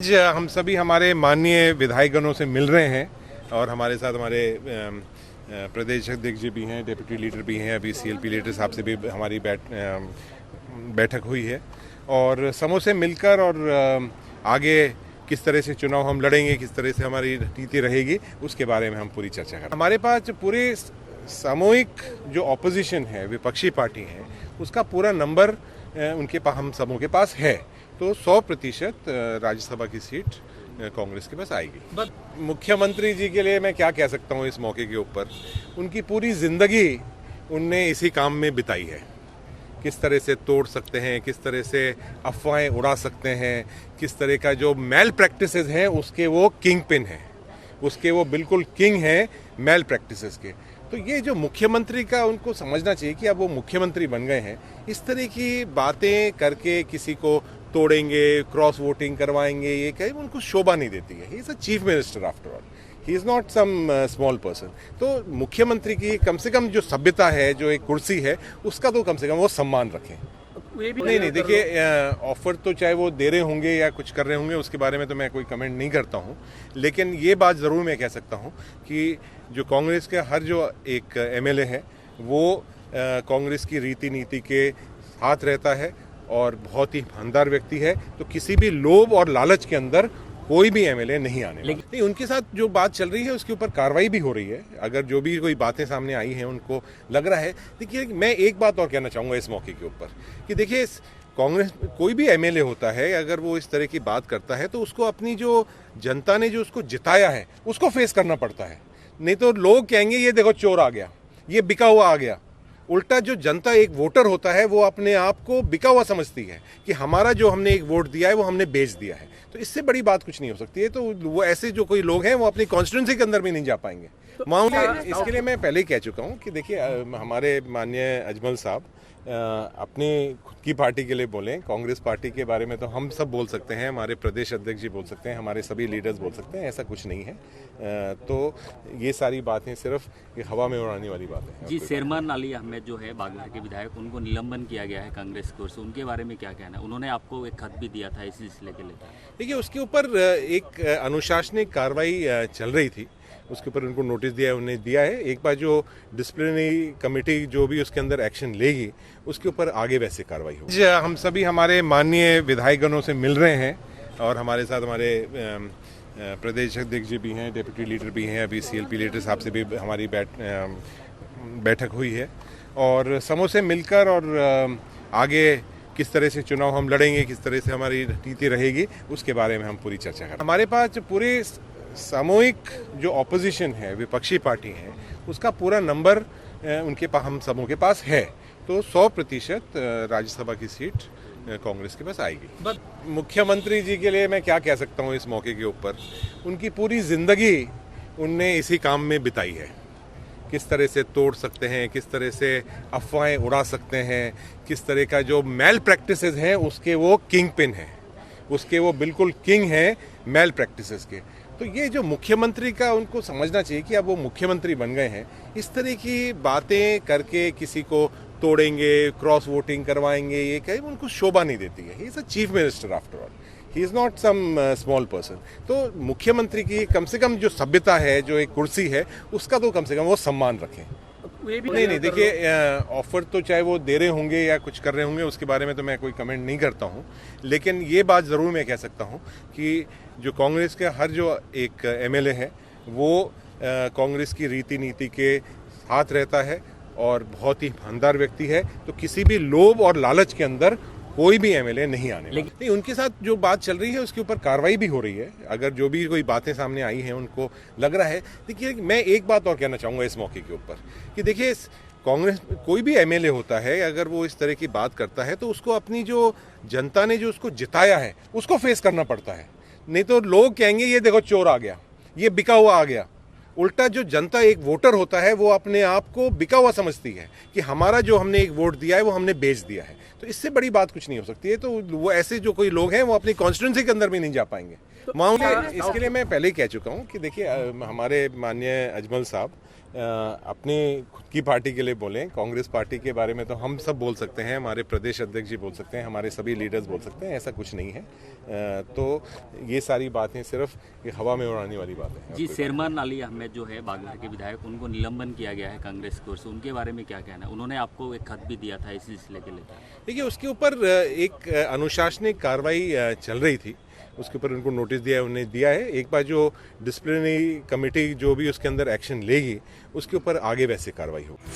आज हम सभी हमारे माननीय विधायकगणों से मिल रहे हैं और हमारे साथ हमारे प्रदेश अध्यक्ष जी भी हैं, डिप्टी लीडर भी हैं। अभी सीएलपी लीडर साहब से भी हमारी बैठक हुई है और समूह से मिलकर और आगे किस तरह से चुनाव हम लड़ेंगे, किस तरह से हमारी नीति रहेगी, उसके बारे में हम पूरी चर्चा करें। हमारे पास पूरे सामूहिक जो ऑपोजिशन है, विपक्षी पार्टी है, उसका पूरा नंबर हम सबों के पास है। तो 100% राज्यसभा की सीट कांग्रेस के पास आएगी। मुख्यमंत्री जी के लिए मैं क्या कह सकता हूँ इस मौके के ऊपर, उनकी पूरी जिंदगी उनने इसी काम में बिताई है। किस तरह से तोड़ सकते हैं, किस तरह से अफवाहें उड़ा सकते हैं, किस तरह का जो मेल प्रैक्टिसेस हैं उसके वो किंग पिन हैं, उसके वो बिल्कुल किंग हैं मेल प्रैक्टिसेस के। तो ये जो मुख्यमंत्री का, उनको समझना चाहिए कि अब वो मुख्यमंत्री बन गए हैं, इस तरह की बातें करके किसी को तोड़ेंगे, क्रॉस वोटिंग करवाएंगे, ये कहीं उनको शोभा नहीं देती है। He is a chief minister after all, he is not some small person. तो मुख्यमंत्री की कम से कम जो सभ्यता है, जो एक कुर्सी है, उसका तो कम से कम वो सम्मान रखें। नहीं, देखिए ऑफर तो चाहे वो दे रहे होंगे या कुछ कर रहे होंगे, उसके बारे में तो मैं कोई कमेंट नहीं करता हूँ। लेकिन ये बात ज़रूर मैं कह सकता हूँ कि जो कांग्रेस के हर जो एक एमएलए है वो कांग्रेस की रीति नीति के साथ रहता है और बहुत ही ईमानदार व्यक्ति है। तो किसी भी लोभ और लालच के अंदर कोई भी एमएलए नहीं आने वाला। नहीं, उनके साथ जो बात चल रही है उसके ऊपर कार्रवाई भी हो रही है। अगर जो भी कोई बातें सामने आई हैं, उनको लग रहा है, देखिए मैं एक बात और कहना चाहूँगा इस मौके के ऊपर कि देखिए कांग्रेस कोई भी एमएलए होता है, अगर वो इस तरह की बात करता है तो उसको अपनी जो जनता ने जो उसको जिताया है उसको फेस करना पड़ता है। नहीं तो लोग कहेंगे ये देखो चोर आ गया, ये बिका हुआ आ गया। उल्टा जो जनता, एक वोटर होता है, वो अपने आप को बिका हुआ समझती है कि हमारा जो हमने एक वोट दिया है वो हमने बेच दिया है। तो इससे बड़ी बात कुछ नहीं हो सकती है। तो वो ऐसे जो कोई लोग हैं वो अपनी कॉन्स्टिट्यूंसी के अंदर भी नहीं जा पाएंगे। इसके लिए मैं पहले ही कह चुका हूँ कि देखिए हमारे माननीय अजमल साहब अपनी खुद की पार्टी के लिए बोलें, कांग्रेस पार्टी के बारे में तो हम सब बोल सकते हैं, हमारे प्रदेश अध्यक्ष जी बोल सकते हैं, हमारे सभी लीडर्स बोल सकते हैं, ऐसा कुछ नहीं है। तो ये सारी बातें सिर्फ हवा में उड़ाने वाली बातें हैं जी। शेरमान अली अहमद जो है बागेश्वर के विधायक, उनको निलंबन किया गया है कांग्रेस की ओर से, उनके बारे में क्या कहना है? उन्होंने आपको एक खत भी दिया था इस सिलसिले के लिए। देखिए उसके ऊपर एक अनुशासनिक कार्रवाई चल रही थी, उसके ऊपर उनको नोटिस दिया है, उन्हें दिया है। एक बार जो डिसिप्लिनरी कमेटी जो भी उसके अंदर एक्शन लेगी उसके ऊपर आगे वैसे कार्रवाई होगी। हम सभी हमारे माननीय विधायकगणों से मिल रहे हैं और हमारे साथ हमारे प्रदेश अध्यक्ष जी भी हैं, डिप्टी लीडर भी हैं। अभी सीएलपी लीडर साहब से भी हमारी बैठक हुई है और समूह से मिलकर और आगे किस तरह से चुनाव हम लड़ेंगे, किस तरह से हमारी नीति रहेगी, उसके बारे में हम पूरी चर्चा करें। हमारे पास पूरे सामूहिक जो ऑपोजिशन है, विपक्षी पार्टी है, उसका पूरा नंबर हम सबों के पास है। तो 100% राज्यसभा की सीट कांग्रेस के पास आएगी। मुख्यमंत्री जी के लिए मैं क्या कह सकता हूँ इस मौके के ऊपर, उनकी पूरी जिंदगी उनने इसी काम में बिताई है। किस तरह से तोड़ सकते हैं, किस तरह से अफवाहें उड़ा सकते हैं, किस तरह का जो मेल प्रैक्टिसेस हैं उसके वो किंग पिन हैं, उसके वो बिल्कुल किंग हैं मेल प्रैक्टिसेस के। तो ये जो मुख्यमंत्री का, उनको समझना चाहिए कि अब वो मुख्यमंत्री बन गए हैं, इस तरह की बातें करके किसी को तोड़ेंगे, क्रॉस वोटिंग करवाएंगे, ये कहीं उनको शोभा नहीं देती है। He is a chief minister after all, he is not some small person. तो मुख्यमंत्री की कम से कम जो सभ्यता है, जो एक कुर्सी है, उसका तो कम से कम वो सम्मान रखें। नहीं, देखिए ऑफर तो चाहे वो दे रहे होंगे या कुछ कर रहे होंगे, उसके बारे में तो मैं कोई कमेंट नहीं करता हूँ। लेकिन ये बात ज़रूर मैं कह सकता हूँ कि जो कांग्रेस के हर जो एक एमएलए है वो कांग्रेस की रीति नीति के साथ रहता है और बहुत ही ईमानदार व्यक्ति है। तो किसी भी लोभ और लालच के अंदर कोई भी एमएलए नहीं आने वाला। नहीं, उनके साथ जो बात चल रही है उसके ऊपर कार्रवाई भी हो रही है। अगर जो भी कोई बातें सामने आई हैं, उनको लग रहा है, देखिए मैं एक बात और कहना चाहूँगा इस मौके के ऊपर कि देखिए कांग्रेस कोई भी एमएलए होता है, अगर वो इस तरह की बात करता है तो उसको अपनी जो जनता ने जो उसको जिताया है उसको फेस करना पड़ता है। नहीं तो लोग कहेंगे ये देखो चोर आ गया, ये बिका हुआ आ गया। उल्टा जो जनता, एक वोटर होता है, वो अपने आप को बिका हुआ समझती है कि हमारा जो हमने एक वोट दिया है वो हमने बेच दिया है। तो इससे बड़ी बात कुछ नहीं हो सकती है। तो वो ऐसे जो कोई लोग हैं वो अपनी कॉन्स्टिट्यूंसी के अंदर भी नहीं जा पाएंगे। इसके लिए मैं पहले ही कह चुका हूँ कि देखिए हमारे माननीय अजमल साहब अपने खुद की पार्टी के लिए बोलें, कांग्रेस पार्टी के बारे में तो हम सब बोल सकते हैं, हमारे प्रदेश अध्यक्ष जी बोल सकते हैं, हमारे सभी लीडर्स बोल सकते हैं, ऐसा कुछ नहीं है। तो ये सारी बातें सिर्फ ये हवा में उड़ाने वाली बातें हैं। जी, शेरमान अली अहमद जो है बागलकोट के विधायक, उनको निलंबन किया गया है कांग्रेस की ओर से, उनके बारे में क्या कहना है? उन्होंने आपको एक खत भी दिया था इस सिलसिले के लेकर। देखिए, उसके ऊपर एक अनुशासनिक कार्रवाई चल रही थी, उसके ऊपर उनको नोटिस दिया, उन्हें दिया है। एक बार जो डिसिप्लिनरी कमेटी जो भी उसके अंदर एक्शन लेगी, उसके ऊपर आगे वैसे कार्रवाई होगी।